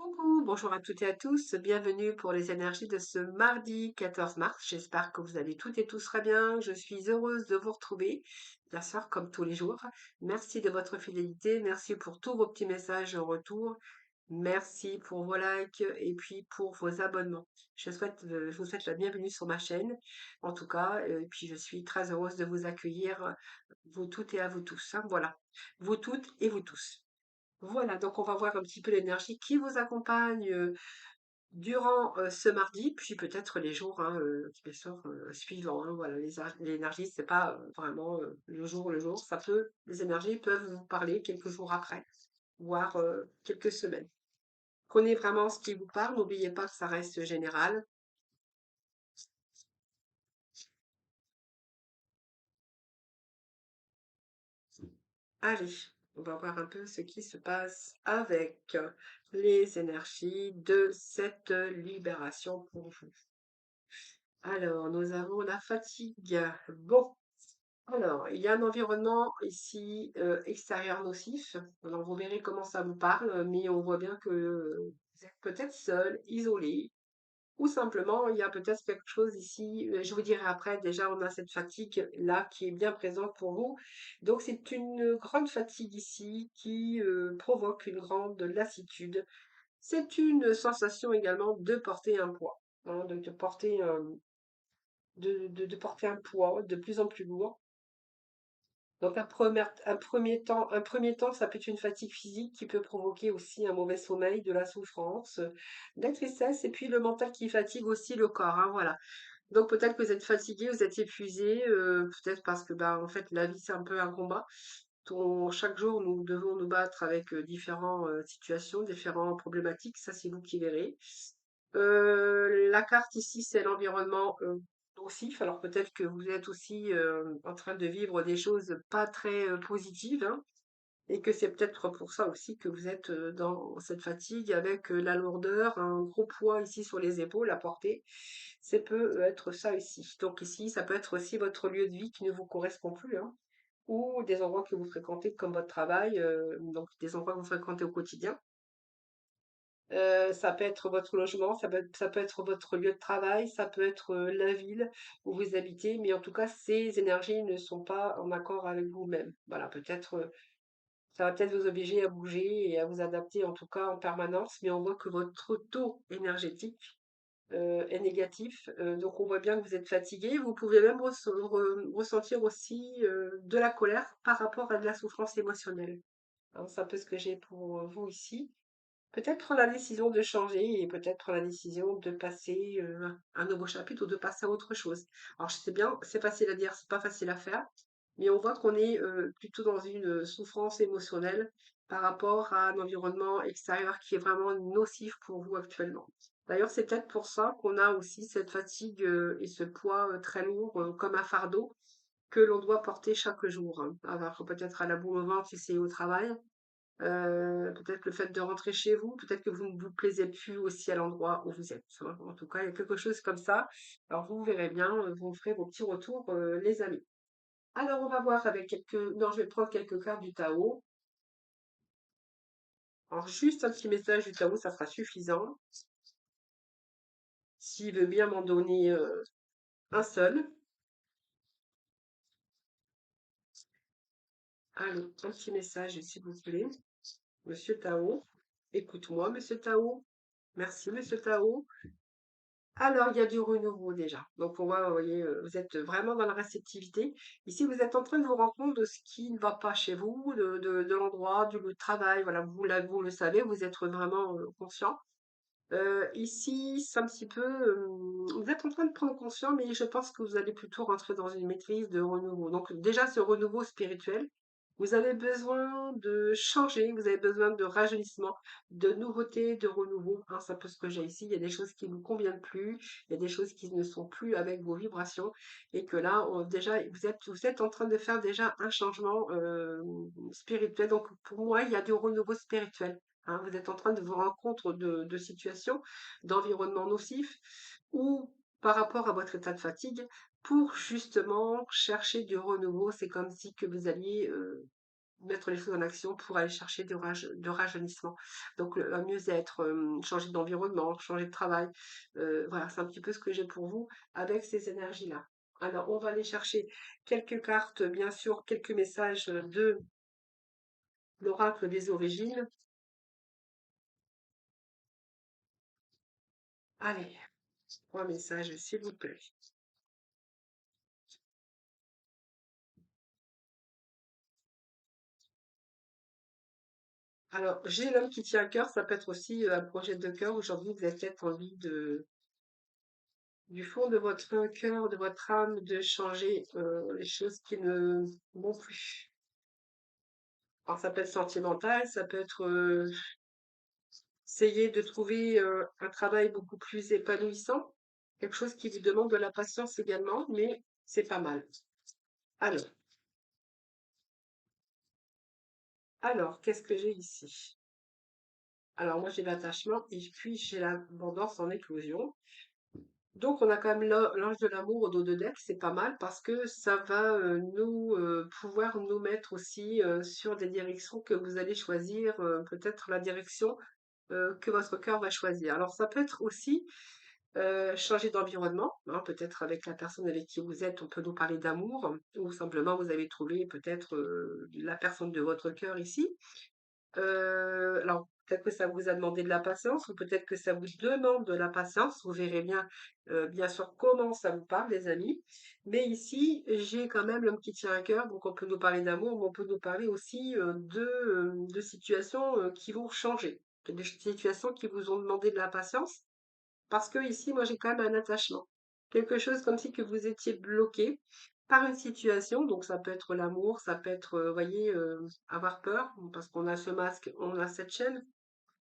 Coucou, bonjour à toutes et à tous, bienvenue pour les énergies de ce mardi 14 mars. J'espère que vous allez toutes et tous très bien. Je suis heureuse de vous retrouver, bien sûr, comme tous les jours. Merci de votre fidélité, merci pour tous vos petits messages en retour, merci pour vos likes et puis pour vos abonnements. Je vous souhaite la bienvenue sur ma chaîne, en tout cas, et puis je suis très heureuse de vous accueillir, vous toutes et à vous tous, hein, voilà, vous toutes et vous tous. Voilà, donc on va voir un petit peu l'énergie qui vous accompagne durant ce mardi, puis peut-être les jours hein, bien sûr, suivants, hein. Voilà, l'énergie, c'est pas vraiment le jour. Les énergies peuvent vous parler quelques jours après, voire quelques semaines. Prenez vraiment ce qui vous parle, n'oubliez pas que ça reste général. Allez, on va voir un peu ce qui se passe avec les énergies de cette libération pour vous. Alors, nous avons la fatigue. Bon, alors, il y a un environnement ici extérieur nocif. Alors, vous verrez comment ça vous parle, mais on voit bien que vous êtes peut-être seul, isolé, ou simplement il y a peut-être quelque chose ici. Je vous dirai après, déjà, on a cette fatigue là qui est bien présente pour vous. Donc, c'est une grande fatigue ici qui provoque une grande lassitude. C'est une sensation également de porter un poids, hein, de porter de porter un poids de plus en plus lourd. Donc un premier temps, ça peut être une fatigue physique qui peut provoquer aussi un mauvais sommeil, de la souffrance, de la tristesse, et puis le mental qui fatigue aussi le corps, hein, voilà. Donc peut-être que vous êtes fatigué, vous êtes épuisé, peut-être parce que bah, en fait la vie c'est un peu un combat. Chaque jour nous devons nous battre avec différentes situations, différentes problématiques, ça c'est vous qui verrez. La carte ici, c'est l'environnement nocif. Alors peut-être que vous êtes aussi en train de vivre des choses pas très positives, hein, et que c'est peut-être pour ça aussi que vous êtes dans cette fatigue avec la lourdeur, un gros poids ici sur les épaules à porter. Ça peut être ça ici. Donc ici, ça peut être aussi votre lieu de vie qui ne vous correspond plus, hein, ou des endroits que vous fréquentez comme votre travail, donc des endroits que vous fréquentez au quotidien. Ça peut être votre logement, ça peut être votre lieu de travail, ça peut être la ville où vous habitez, mais en tout cas, ces énergies ne sont pas en accord avec vous-même. Voilà, peut-être, ça va peut-être vous obliger à bouger et à vous adapter en tout cas en permanence, mais on voit que votre taux énergétique est négatif. Donc on voit bien que vous êtes fatigué. Vous pouvez même ressentir aussi de la colère par rapport à de la souffrance émotionnelle, hein. C'est un peu ce que j'ai pour vous ici. Peut-être prendre la décision de changer et peut-être prendre la décision de passer un nouveau chapitre ou de passer à autre chose. Alors je sais bien, c'est facile à dire, c'est pas facile à faire, mais on voit qu'on est plutôt dans une souffrance émotionnelle par rapport à un environnement extérieur qui est vraiment nocif pour vous actuellement. D'ailleurs, c'est peut-être pour ça qu'on a aussi cette fatigue et ce poids très lourd comme un fardeau que l'on doit porter chaque jour, hein. Alors peut-être à la boule au ventre si c'est au travail, peut-être le fait de rentrer chez vous, peut-être que vous ne vous plaisez plus aussi à l'endroit où vous êtes, hein. En tout cas, il y a quelque chose comme ça. Alors vous verrez bien, vous me ferez vos petits retours, les amis. Alors on va voir avec quelques non, je vais prendre quelques cartes du tarot. Alors juste un petit message du tarot, ça sera suffisant. S'il veut bien m'en donner, un seul. Allez, un petit message s'il vous plaît. Monsieur Tao, écoute-moi monsieur Tao. Merci monsieur Tao. Alors, il y a du renouveau déjà. Donc, on voit, vous voyez, vous êtes vraiment dans la réceptivité. Ici, vous êtes en train de vous rendre compte de ce qui ne va pas chez vous, de l'endroit, du lieu de travail. Voilà, vous le savez, vous êtes vraiment conscient. Ici, c'est un petit peu, vous êtes en train de prendre conscience, mais je pense que vous allez plutôt rentrer dans une maîtrise de renouveau. Donc, déjà, ce renouveau spirituel, vous avez besoin de changer, vous avez besoin de rajeunissement, de nouveauté, de renouveau, hein, c'est un peu ce que j'ai ici. Il y a des choses qui ne vous conviennent plus, il y a des choses qui ne sont plus avec vos vibrations, et que là, déjà, vous êtes en train de faire déjà un changement spirituel. Donc, pour moi, il y a du renouveau spirituel, hein. Vous êtes en train de vous rendre compte de situations, d'environnements nocifs, ou par rapport à votre état de fatigue, pour justement chercher du renouveau. C'est comme si que vous alliez mettre les choses en action pour aller chercher de rajeunissement. Donc, un mieux-être, changer d'environnement, changer de travail. Voilà, c'est un petit peu ce que j'ai pour vous avec ces énergies-là. Alors, on va aller chercher quelques cartes, bien sûr, quelques messages de l'oracle des origines. Allez, 3 messages, s'il vous plaît. Alors, j'ai l'homme qui tient à cœur, ça peut être aussi un projet de cœur. Aujourd'hui, vous avez peut-être envie du fond de votre cœur, de votre âme, de changer les choses qui ne vont plus. Alors, ça peut être sentimental, ça peut être essayer de trouver un travail beaucoup plus épanouissant, quelque chose qui vous demande de la patience également, mais c'est pas mal. Alors, alors, qu'est-ce que j'ai ici? Alors, moi, j'ai l'attachement et puis j'ai l'abondance en éclosion. Donc, on a quand même l'ange de l'amour au dos de deck, c'est pas mal parce que ça va pouvoir nous mettre aussi sur des directions que vous allez choisir, peut-être la direction que votre cœur va choisir. Alors, ça peut être aussi changer d'environnement, hein, peut-être avec la personne avec qui vous êtes, on peut nous parler d'amour, ou simplement vous avez trouvé peut-être la personne de votre cœur ici. Alors, peut-être que ça vous a demandé de la patience ou peut-être que ça vous demande de la patience. Vous verrez bien, bien sûr, comment ça vous parle, les amis. Mais ici, j'ai quand même l'homme qui tient à cœur. Donc, on peut nous parler d'amour, mais on peut nous parler aussi de situations qui vont changer, des situations qui vous ont demandé de la patience. Parce que ici, moi, j'ai quand même un attachement. Quelque chose comme si que vous étiez bloqué par une situation. Donc, ça peut être l'amour, ça peut être, voyez, avoir peur, parce qu'on a ce masque, on a cette chaîne.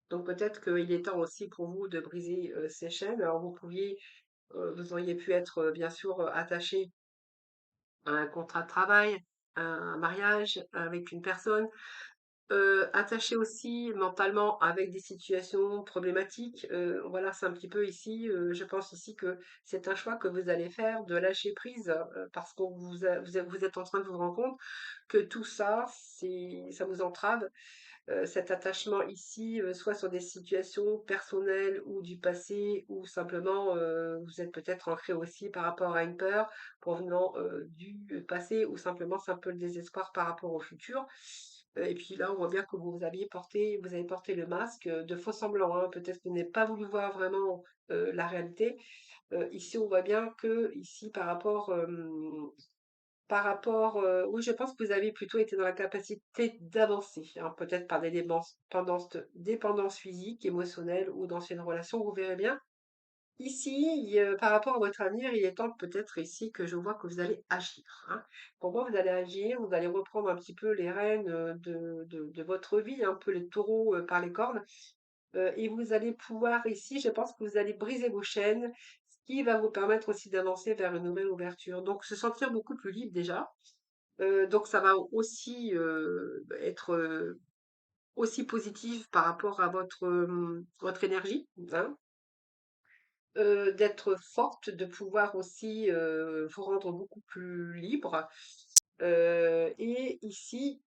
Donc, peut-être qu'il est temps aussi pour vous de briser ces chaînes. Alors, vous auriez pu être, bien sûr, attaché à un contrat de travail, à un mariage avec une personne. Attaché aussi mentalement avec des situations problématiques, voilà, c'est un petit peu ici, je pense ici que c'est un choix que vous allez faire de lâcher prise, parce que vous êtes en train de vous rendre compte que tout ça, ça vous entrave, cet attachement ici, soit sur des situations personnelles ou du passé ou simplement, vous êtes peut-être ancré aussi par rapport à une peur provenant, du passé ou simplement c'est un peu le désespoir par rapport au futur. Et puis là, on voit bien que vous avez porté le masque, de faux semblants, hein. Peut-être que vous n'avez pas voulu voir vraiment, la réalité. Ici, on voit bien que ici par rapport, oui, je pense que vous avez plutôt été dans la capacité d'avancer, hein, peut-être par des dépendances physiques, émotionnelles ou d'anciennes relations, vous verrez bien. Ici, par rapport à votre avenir, il est temps peut-être ici que je vois que vous allez agir, hein. Pour moi, vous allez agir, vous allez reprendre un petit peu les rênes de votre vie, un peu les taureaux par les cornes, et vous allez pouvoir ici, je pense que vous allez briser vos chaînes, ce qui va vous permettre aussi d'avancer vers une nouvelle ouverture. Donc, se sentir beaucoup plus libre déjà. Donc ça va aussi, être, aussi positif par rapport à votre énergie, hein. D'être forte, de pouvoir aussi, vous rendre beaucoup plus libre. Et ici,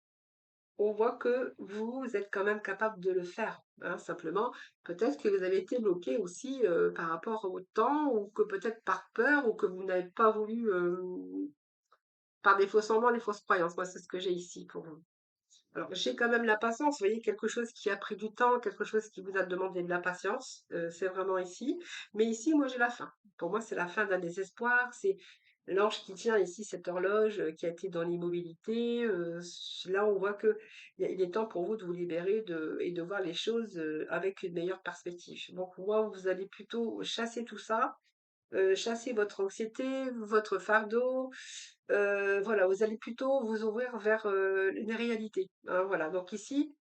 on voit que vous êtes quand même capable de le faire, hein. Simplement, peut-être que vous avez été bloqué aussi, par rapport au temps ou que peut-être par peur ou que vous n'avez pas voulu, par des faux semblants, des fausses croyances. Moi, c'est ce que j'ai ici pour vous. Alors, j'ai quand même la patience, vous voyez, quelque chose qui a pris du temps, quelque chose qui vous a demandé de la patience, c'est vraiment ici. Mais ici, moi, j'ai la fin. Pour moi, c'est la fin d'un désespoir, c'est l'ange qui tient ici cette horloge qui a été dans l'immobilité. Là, on voit que il est temps pour vous de vous libérer et de voir les choses avec une meilleure perspective. Donc, pour moi, vous allez plutôt chasser tout ça, chasser votre anxiété, votre fardeau, voilà, vous allez plutôt vous ouvrir vers, une réalité, hein, voilà. Donc ici,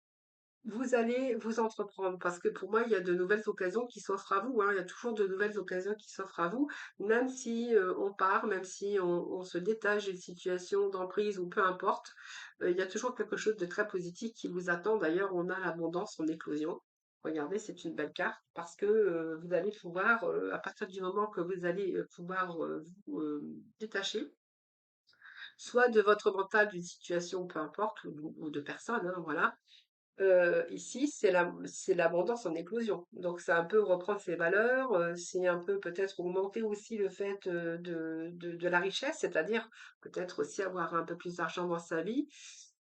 vous allez vous entreprendre parce que pour moi, il y a de nouvelles occasions qui s'offrent à vous, hein. Il y a toujours de nouvelles occasions qui s'offrent à vous, même si, on part, même si on se détache d'une situation d'emprise ou peu importe, il y a toujours quelque chose de très positif qui vous attend. D'ailleurs, on a l'abondance en éclosion. Regardez, c'est une belle carte parce que, vous allez pouvoir, à partir du moment que vous allez, pouvoir, vous, détacher soit de votre mental, d'une situation, peu importe, ou de personne, hein, voilà. Ici, c'est l'abondance en éclosion. Donc, c'est un peu reprendre ses valeurs, c'est un peu peut-être augmenter aussi le fait de la richesse, c'est-à-dire peut-être aussi avoir un peu plus d'argent dans sa vie,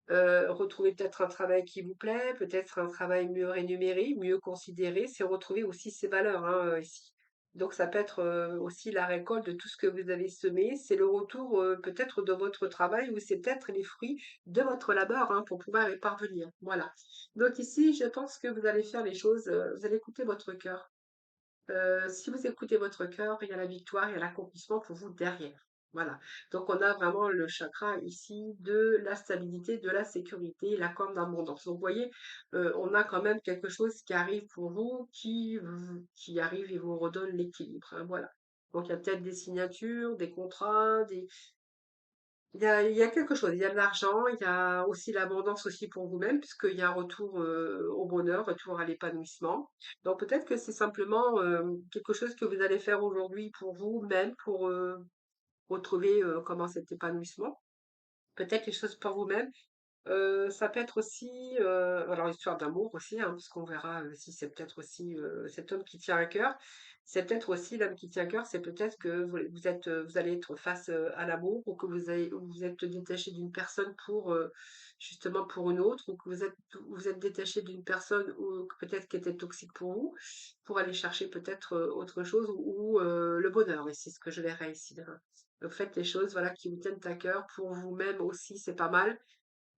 retrouver peut-être un travail qui vous plaît, peut-être un travail mieux rémunéré, mieux considéré, c'est retrouver aussi ses valeurs, hein, ici. Donc, ça peut être aussi la récolte de tout ce que vous avez semé, c'est le retour peut-être de votre travail ou c'est peut-être les fruits de votre labeur, hein, pour pouvoir y parvenir. Voilà. Donc ici, je pense que vous allez faire les choses, vous allez écouter votre cœur. Si vous écoutez votre cœur, il y a la victoire, il y a l'accomplissement pour vous derrière. Voilà. Donc on a vraiment le chakra ici de la stabilité, de la sécurité, la corne d'abondance. Donc vous voyez, on a quand même quelque chose qui arrive pour vous, qui arrive et vous redonne l'équilibre, hein, voilà. Donc il y a peut-être des signatures, des contrats, il y a quelque chose, il y a de l'argent, il y a aussi l'abondance aussi pour vous-même, puisqu'il y a un retour au bonheur, retour à l'épanouissement. Donc peut-être que c'est simplement quelque chose que vous allez faire aujourd'hui pour vous-même, pour retrouver comment cet épanouissement. Peut-être quelque chose pour vous-même, ça peut être aussi, alors histoire d'amour aussi, hein, parce qu'on verra si c'est peut-être aussi cet homme qui tient à cœur. C'est peut-être aussi l'homme qui tient à cœur, c'est peut-être que vous allez être face à l'amour ou que vous êtes détaché d'une personne pour justement pour une autre ou que vous êtes détaché d'une personne ou que peut-être qui était toxique pour vous, pour aller chercher peut-être autre chose ou le bonheur. Et c'est ce que je verrai ici, hein. Donc faites les choses voilà qui vous tiennent à cœur pour vous-même aussi, c'est pas mal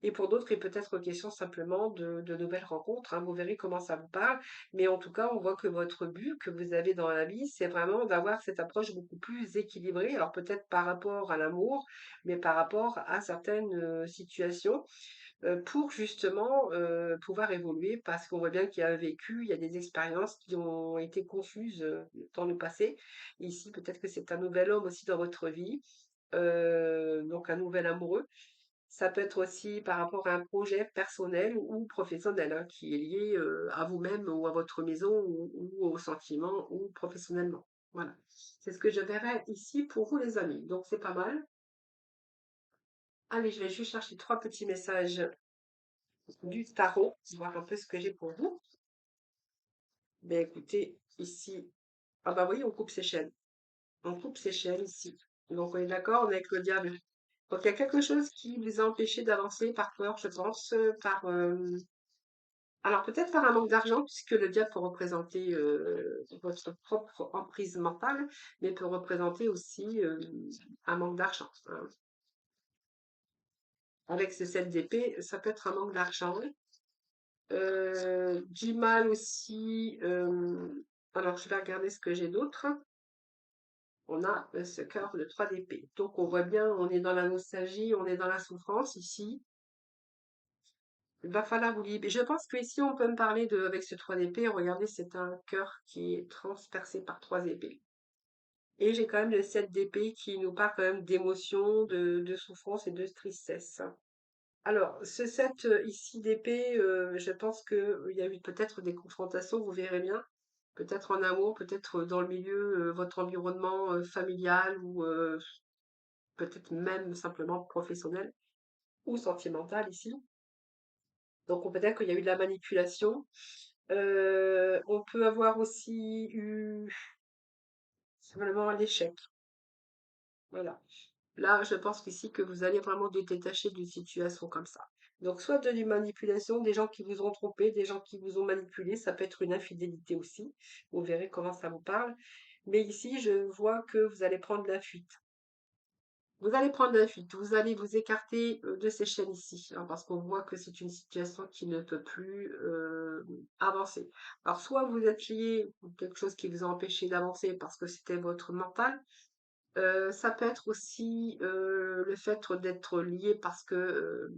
et pour d'autres, il peut être question simplement de nouvelles rencontres, hein. Vous verrez comment ça vous parle. Mais en tout cas, on voit que votre but que vous avez dans la vie, c'est vraiment d'avoir cette approche beaucoup plus équilibrée. Alors peut-être par rapport à l'amour, mais par rapport à certaines situations, pour justement pouvoir évoluer, parce qu'on voit bien qu'il y a un vécu, il y a des expériences qui ont été confuses dans le passé. Ici, peut-être que c'est un nouvel homme aussi dans votre vie, donc un nouvel amoureux. Ça peut être aussi par rapport à un projet personnel ou professionnel, hein, qui est lié à vous-même ou à votre maison ou aux sentiments ou professionnellement. Voilà. C'est ce que je verrai ici pour vous, les amis. Donc, c'est pas mal. Allez, je vais juste chercher trois petits messages du tarot, voir un peu ce que j'ai pour vous. Ben, écoutez, ici, ah bah oui, on coupe ses chaînes. On coupe ses chaînes ici. Donc, on est d'accord, on est avec le diable. Donc, il y a quelque chose qui vous a empêché d'avancer par peur, je pense, alors peut-être par un manque d'argent, puisque le diable peut représenter votre propre emprise mentale, mais peut représenter aussi un manque d'argent, hein. Avec ce 7 d'épée, ça peut être un manque d'argent. Du mal aussi. Alors je vais regarder ce que j'ai d'autre. On a ce cœur, le 3 d'épée. Donc on voit bien, on est dans la nostalgie, on est dans la souffrance ici. Il va falloir vous libérer. Je pense que ici on peut me parler de, avec ce 3 d'épée, regardez, c'est un cœur qui est transpercé par 3 épées. Et j'ai quand même le 7 d'épée qui nous parle quand même d'émotions, de souffrance et de tristesse. Alors, ce 7 ici d'épée, je pense qu'il y a eu peut-être des confrontations, vous verrez bien. Peut-être en amour, peut-être dans le milieu, votre environnement familial ou peut-être même simplement professionnel ou sentimental ici. Donc, peut-être qu'il y a eu de la manipulation. On peut avoir aussi eu simplement l'échec. Voilà. Là, je pense qu'ici que vous allez vraiment vous détacher d'une situation comme ça. Donc, soit de manipulation, des gens qui vous ont trompé, des gens qui vous ont manipulé, ça peut être une infidélité aussi. Vous verrez comment ça vous parle. Mais ici, je vois que vous allez prendre la fuite. Vous allez prendre la fuite, vous allez vous écarter de ces chaînes ici, hein, parce qu'on voit que c'est une situation qui ne peut plus avancer. Alors, soit vous êtes lié ou quelque chose qui vous a empêché d'avancer parce que c'était votre mental, ça peut être aussi le fait d'être lié parce que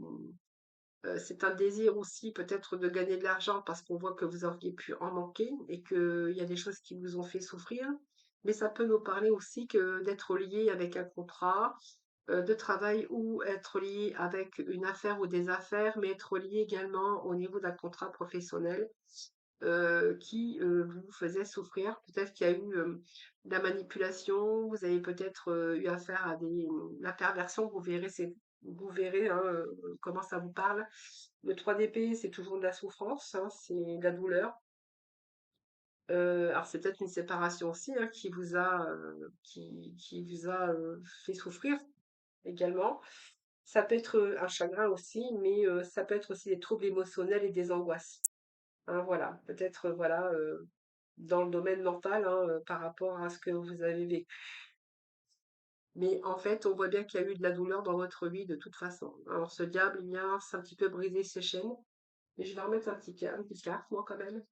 c'est un désir aussi peut-être de gagner de l'argent parce qu'on voit que vous auriez pu en manquer et qu'il y a des choses qui vous ont fait souffrir. Mais ça peut nous parler aussi que d'être lié avec un contrat de travail ou être lié avec une affaire ou des affaires, mais être lié également au niveau d'un contrat professionnel. qui vous faisait souffrir. Peut-être qu'il y a eu de la manipulation, vous avez peut-être eu affaire à la perversion, vous verrez hein, comment ça vous parle. Le 3 d'épée, c'est toujours de la souffrance, hein, c'est de la douleur. Alors c'est peut-être une séparation aussi hein, qui vous a fait souffrir également. Ça peut être un chagrin aussi, mais ça peut être aussi des troubles émotionnels et des angoisses. Hein, voilà, peut-être voilà dans le domaine mental hein, par rapport à ce que vous avez vécu. Mais en fait, on voit bien qu'il y a eu de la douleur dans votre vie de toute façon. Alors ce diable, il vient c'est un petit peu briser ses chaînes. Mais je vais remettre un petit carte, moi quand même.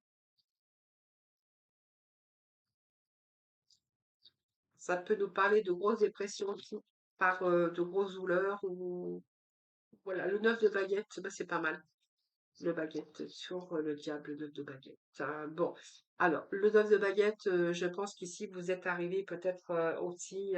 Ça peut nous parler de grosses dépressions aussi, par de grosses douleurs ou voilà, le 9 de baguette, bah, c'est pas mal. Le baguette sur le diable de baguette. Bon, alors le 9 de baguette, je pense qu'ici vous êtes arrivé peut-être aussi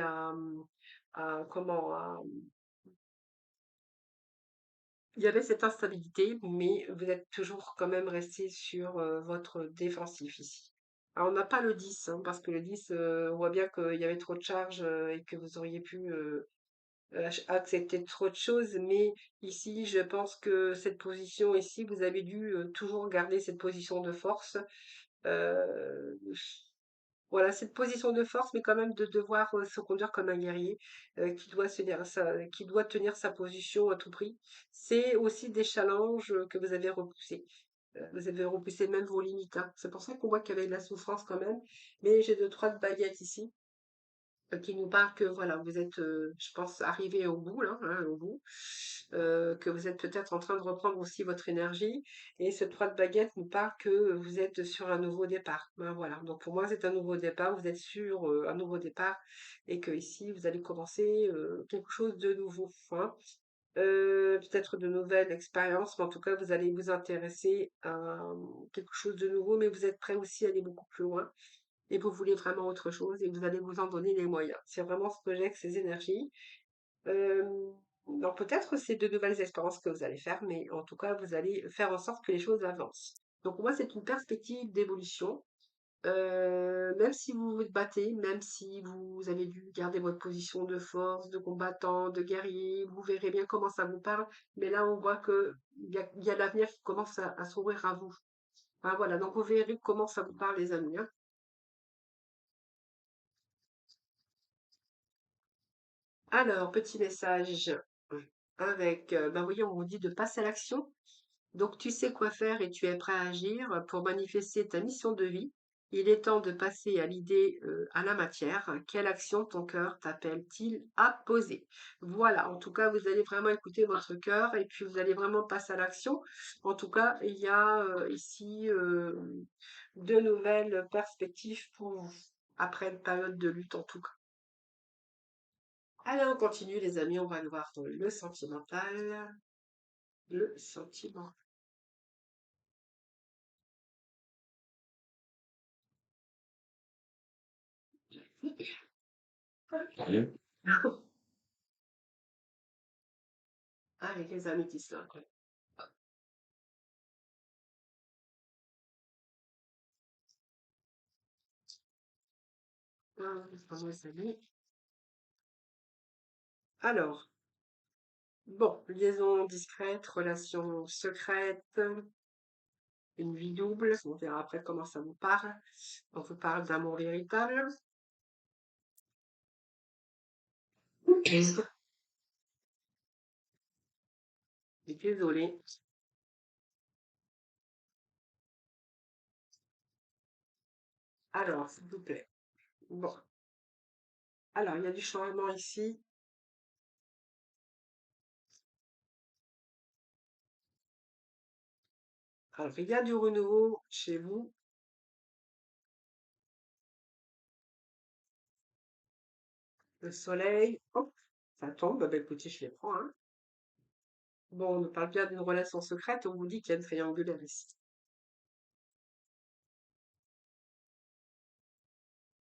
il y avait cette instabilité, mais vous êtes toujours quand même resté sur votre défensif ici. Alors on n'a pas le 10, hein, parce que le 10, on voit bien qu'il y avait trop de charges et que vous auriez pu accepter trop de choses, mais ici, je pense que cette position ici, vous avez dû toujours garder cette position de force. Euh, voilà, cette position de force, mais quand même de devoir se conduire comme un guerrier qui doit tenir sa position à tout prix. C'est aussi des challenges que vous avez repoussés. Vous avez repoussé même vos limites, hein. C'est pour ça qu'on voit qu'il y avait de la souffrance quand même. Mais j'ai deux, trois baguettes ici qui nous parle que voilà, vous êtes, je pense, arrivé au bout là, hein, au bout, que vous êtes peut-être en train de reprendre aussi votre énergie. Et ce 3 de baguette nous parle que vous êtes sur un nouveau départ. Ben, voilà, donc pour moi c'est un nouveau départ, vous êtes sur un nouveau départ et que ici vous allez commencer quelque chose de nouveau. Hein. Peut-être de nouvelles expériences, mais en tout cas vous allez vous intéresser à quelque chose de nouveau, mais vous êtes prêt aussi à aller beaucoup plus loin et vous voulez vraiment autre chose et vous allez vous en donner les moyens. C'est vraiment ce que j'ai avec ces énergies. Euh, donc peut-être c'est de nouvelles expériences que vous allez faire, mais en tout cas vous allez faire en sorte que les choses avancent. Donc pour moi c'est une perspective d'évolution. Même si vous vous battez, même si vous avez dû garder votre position de force, de combattant, de guerrier, vous verrez bien comment ça vous parle. Mais là on voit que il y a l'avenir qui commence à s'ouvrir à vous. Enfin, voilà, donc vous verrez comment ça vous parle les amis. Hein. Alors, petit message avec, bah oui, on vous dit de passer à l'action. Donc, tu sais quoi faire et tu es prêt à agir pour manifester ta mission de vie. Il est temps de passer à l'idée, à la matière. Quelle action ton cœur t'appelle-t-il à poser? Voilà, en tout cas, vous allez vraiment écouter votre cœur et puis vous allez vraiment passer à l'action. En tout cas, il y a ici de nouvelles perspectives pour vous, après une période de lutte en tout cas. Allez, on continue, les amis. On va aller voir le sentimental. Le sentiment. Avec les améthystes, là. Les amis. Alors, bon, liaison discrète, relation secrète, une vie double. On verra après comment ça vous parle. On vous parle d'amour véritable. Désolée. Alors, s'il vous plaît. Bon. Alors, il y a du changement ici. Alors, il y a du renouveau chez vous. Le soleil. Hop, ça tombe. Bah, écoutez, je les prends, hein. Bon, on nous parle bien d'une relation secrète, on vous dit qu'il y a une triangulaire ici.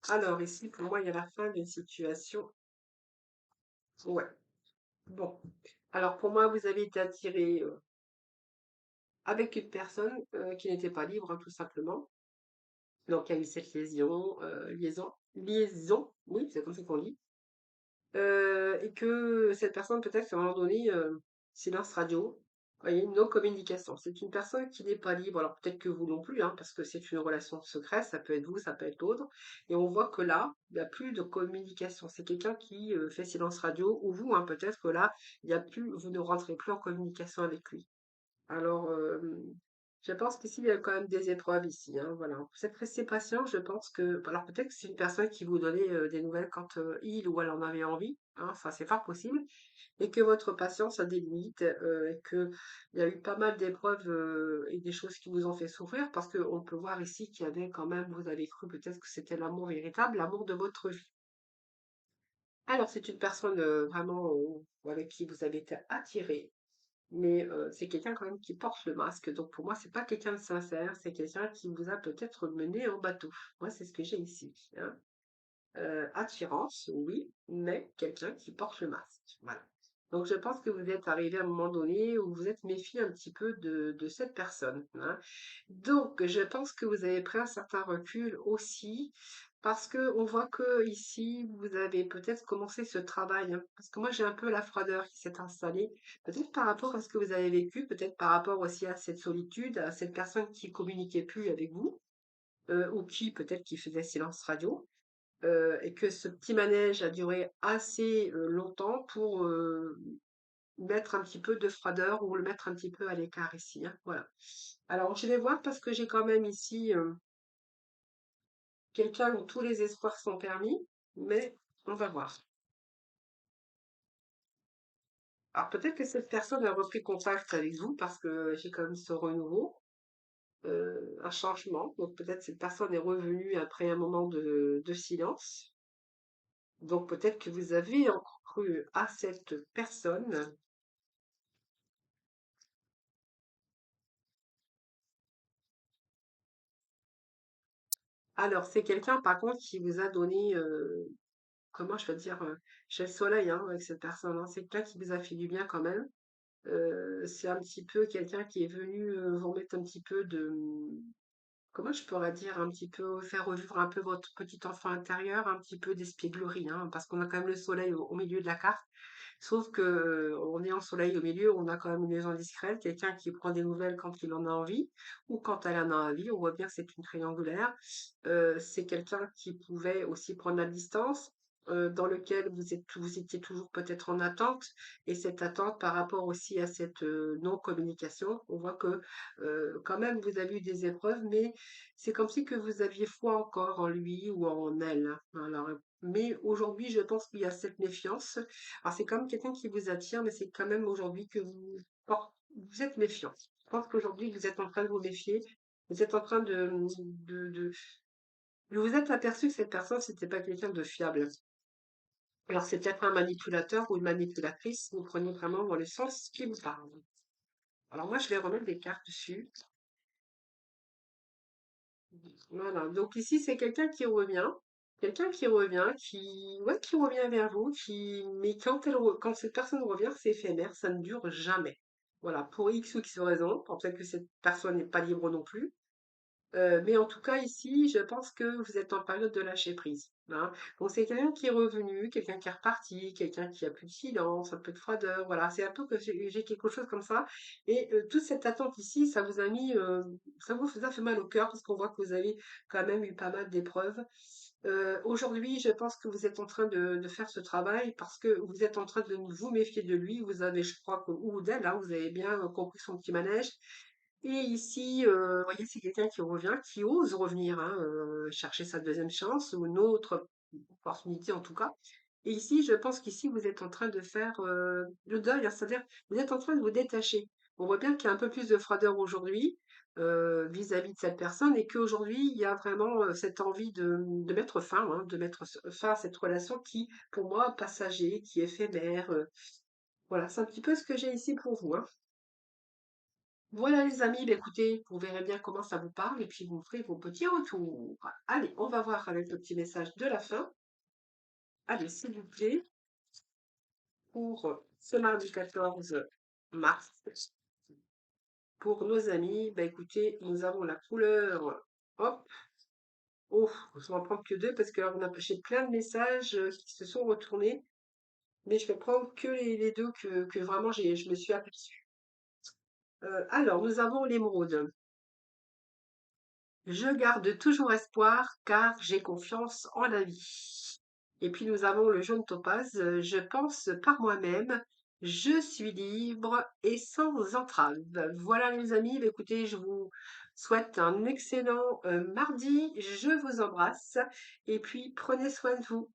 Alors, ici, pour moi, il y a la fin d'une situation. Ouais. Bon. Alors, pour moi, vous avez été attiré avec une personne qui n'était pas libre, hein, tout simplement. Donc, il y a eu cette liaison, oui, c'est comme ça qu'on dit. Et que cette personne, peut-être, à un moment donné, silence radio, vous voyez, non communication. C'est une personne qui n'est pas libre. Alors, peut-être que vous non plus, hein, parce que c'est une relation secrète, ça peut être vous, ça peut être l'autre. Et on voit que là, il n'y a plus de communication. C'est quelqu'un qui fait silence radio, ou vous, hein, peut-être que là, il y a plus, vous ne rentrez plus en communication avec lui. Alors, je pense qu'ici, il y a quand même des épreuves ici, hein, voilà. Vous êtes resté patient, je pense que alors peut-être que c'est une personne qui vous donnait, des nouvelles quand, il ou elle en avait envie, hein, ça c'est fort possible et que votre patience a des limites, et qu'il y a eu pas mal d'épreuves, et des choses qui vous ont fait souffrir parce qu'on peut voir ici qu'il y avait quand même vous avez cru peut-être que c'était l'amour véritable, l'amour de votre vie. Alors c'est une personne, vraiment, avec qui vous avez été attiré. Mais c'est quelqu'un quand même qui porte le masque. Donc pour moi, c'est pas quelqu'un de sincère, c'est quelqu'un qui vous a peut-être mené en bateau. Moi, c'est ce que j'ai ici, hein. Attirance, oui, mais quelqu'un qui porte le masque. Voilà. Donc je pense que vous êtes arrivé à un moment donné où vous êtes méfié un petit peu de cette personne, hein. Donc je pense que vous avez pris un certain recul aussi parce que on voit que ici vous avez peut-être commencé ce travail, hein. Parce que moi j'ai un peu la froideur qui s'est installée, peut-être par rapport à ce que vous avez vécu, peut-être par rapport aussi à cette solitude, à cette personne qui communiquait plus avec vous, ou qui peut-être qui faisait silence radio. Et que ce petit manège a duré assez longtemps pour mettre un petit peu de froideur ou le mettre un petit peu à l'écart ici, hein, voilà. Alors, je vais voir parce que j'ai quand même ici quelqu'un où tous les espoirs sont permis, mais on va voir. Alors, peut-être que cette personne a repris contact avec vous parce que j'ai quand même ce renouveau, un changement. Donc, peut-être cette personne est revenue après un moment de silence. Donc, peut-être que vous avez encore cru à cette personne. Alors, c'est quelqu'un, par contre, qui vous a donné, comment je peux dire, j'ai le soleil, hein, avec cette personne, hein. C'est quelqu'un qui vous a fait du bien quand même. C'est un petit peu quelqu'un qui est venu vous remettre un petit peu de, comment je pourrais dire, un petit peu faire revivre un peu votre petit enfant intérieur, un petit peu d'espièglerie, hein, parce qu'on a quand même le soleil au milieu de la carte. Sauf que on est en soleil au milieu, on a quand même une maison discrète, quelqu'un qui prend des nouvelles quand il en a envie, ou quand elle en a envie. On voit bien que c'est une triangulaire. C'est quelqu'un qui pouvait aussi prendre la distance, dans lequel vous étiez toujours peut-être en attente, et cette attente par rapport aussi à cette non-communication, on voit que quand même vous avez eu des épreuves, mais c'est comme si que vous aviez foi encore en lui ou en elle, hein. Alors, mais aujourd'hui, je pense qu'il y a cette méfiance. Alors, c'est comme quelqu'un qui vous attire, mais c'est quand même aujourd'hui que vous êtes méfiant. Je pense qu'aujourd'hui, vous êtes en train de vous méfier. Vous êtes en train de vous vous êtes aperçu que cette personne, c'était pas quelqu'un de fiable. Alors, c'est peut-être un manipulateur ou une manipulatrice. Vous prenez vraiment dans le sens qui vous parle. Alors, moi, je vais remettre des cartes dessus. Voilà. Donc, ici, c'est quelqu'un qui revient. Quelqu'un qui revient, ouais, qui revient vers vous, mais quand cette personne revient, c'est éphémère, ça ne dure jamais. Voilà. Pour X ou X raison. Peut-être que cette personne n'est pas libre non plus. Mais en tout cas, ici, je pense que vous êtes en période de lâcher prise, hein. Donc, c'est quelqu'un qui est revenu, quelqu'un qui est reparti, quelqu'un qui a plus de silence, un peu de froideur. Voilà, c'est un peu que j'ai quelque chose comme ça. Et toute cette attente ici, ça vous a mis, ça vous a fait mal au cœur parce qu'on voit que vous avez quand même eu pas mal d'épreuves. Aujourd'hui, je pense que vous êtes en train de faire ce travail parce que vous êtes en train de vous méfier de lui. Vous avez, je crois, ou d'elle, hein, vous avez bien compris son petit manège. Et ici, vous voyez, c'est quelqu'un qui revient, qui ose revenir, hein, chercher sa deuxième chance ou une autre opportunité en tout cas. Et ici, je pense qu'ici, vous êtes en train de faire le deuil, hein, c'est-à-dire vous êtes en train de vous détacher. On voit bien qu'il y a un peu plus de froideur aujourd'hui vis-à-vis de cette personne et qu'aujourd'hui, il y a vraiment cette envie de mettre fin, hein, de mettre fin à cette relation qui, pour moi, passager, qui est éphémère. Voilà, c'est un petit peu ce que j'ai ici pour vous, hein. Voilà les amis, bah, écoutez, vous verrez bien comment ça vous parle et puis vous me ferez vos petits retours. Allez, on va voir avec le petit message de la fin. Allez, s'il vous plaît, pour ce mardi 14 mars, pour nos amis, bah écoutez, nous avons la couleur. Hop, oh, je vais en prendre que deux parce que j'ai plein de messages qui se sont retournés, mais je vais prendre que les deux que vraiment je me suis aperçue. Alors, nous avons l'émeraude. Je garde toujours espoir car j'ai confiance en la vie. Et puis nous avons le jaune topaze. Je pense par moi-même. Je suis libre et sans entrave. Voilà les amis. Bah, écoutez, je vous souhaite un excellent mardi. Je vous embrasse et puis prenez soin de vous.